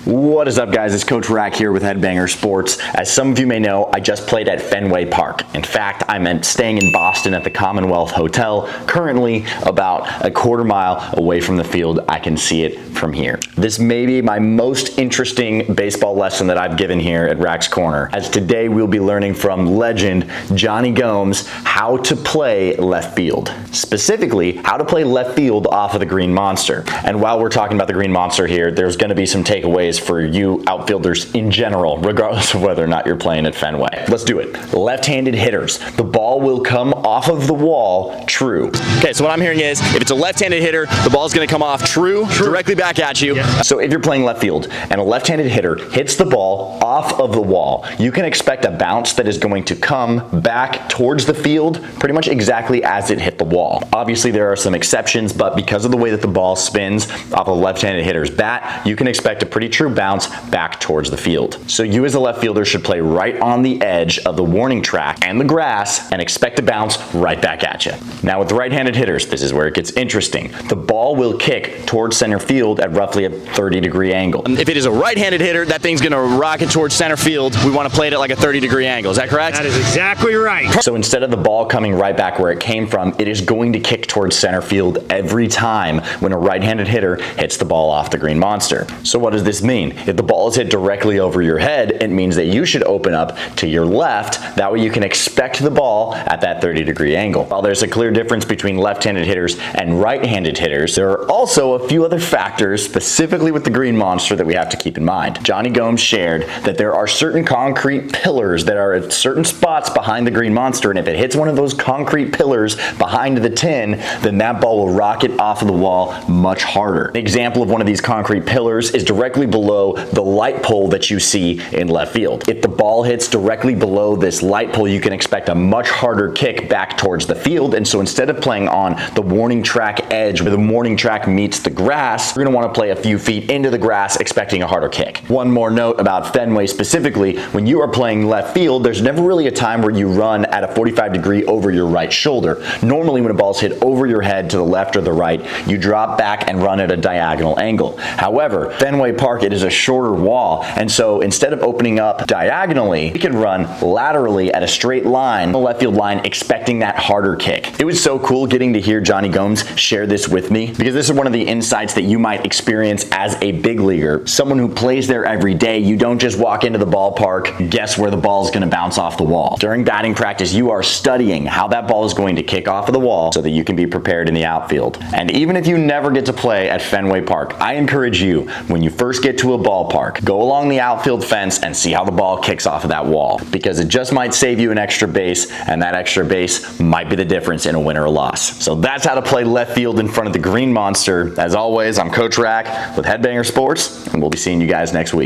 What is up, guys? It's Coach Rack here with Headbanger Sports. As some of you may know, I just played at Fenway Park. In fact, I'm staying in Boston at the Commonwealth Hotel, currently about a quarter mile away from the field. I can see it from here. This may be my most interesting baseball lesson that I've given here at Rack's Corner, as today we'll be learning from legend Jonny Gomes how to play left field. Specifically, how to play left field off of the Green Monster. And while we're talking about the Green Monster here, there's going to be some takeaways for you outfielders in general, regardless of whether or not you're playing at Fenway. Let's do it. Left-handed hitters. The ball will come off of the wall true. Okay, so what I'm hearing is, if it's a left-handed hitter, the ball's gonna come off true, directly back at you. Yeah. So if you're playing left field and a left-handed hitter hits the ball off of the wall, you can expect a bounce that is going to come back towards the field pretty much exactly as it hit the wall. Obviously, there are some exceptions, but because of the way that the ball spins off a left-handed hitter's bat, you can expect a pretty true bounce back towards the field. So you as a left fielder should play right on the edge of the warning track and the grass and expect to bounce right back at you. Now with right-handed hitters, this is where it gets interesting. The ball will kick towards center field at roughly a 30-degree angle. If it is a right-handed hitter, that thing's gonna rocket towards center field. We wanna play it at like a 30-degree angle. Is that correct? That is exactly right. So instead of the ball coming right back where it came from, it is going to kick towards center field every time when a right-handed hitter hits the ball off the Green Monster. So what does this mean? If the ball is hit directly over your head, it means that you should open up to your left. That way you can expect the ball at that 30-degree angle. While there's a clear difference between left-handed hitters and right-handed hitters, there are also a few other factors, specifically with the Green Monster, that we have to keep in mind. Jonny Gomes shared that there are certain concrete pillars that are at certain spots behind the Green Monster, and if it hits one of those concrete pillars behind the tin, then that ball will rocket off of the wall much harder. An example of one of these concrete pillars is directly below the light pole that you see in left field. If the ball hits directly below this light pole, you can expect a much harder kick back towards the field, and so instead of playing on the warning track edge where the warning track meets the grass, you're going to want to play a few feet into the grass expecting a harder kick. One more note about Fenway specifically, when you are playing left field, there's never really a time where you run at a 45-degree over your right shoulder. Normally when a ball's hit over your head to the left or the right, you drop back and run at a diagonal angle. However, Fenway Park, it is a shorter wall, and so instead of opening up diagonally, you can run laterally at a straight line, the left field line, expecting that harder kick. It was so cool getting to hear Jonny Gomes share this with me, because this is one of the insights that you might experience as a big leaguer, someone who plays there every day. You don't just walk into the ballpark, guess where the ball is going to bounce off the wall. During batting practice, you are studying how that ball is going to kick off of the wall so that you can be prepared in the outfield. And even if you never get to play at Fenway Park, I encourage you, when you first get to a ballpark, go along the outfield fence and see how the ball kicks off of that wall, because it just might save you an extra base, and that extra base might be the difference in a win or a loss. So that's how to play left field in front of the Green Monster. As always, I'm Coach Rack with Headbanger Sports, and we'll be seeing you guys next week.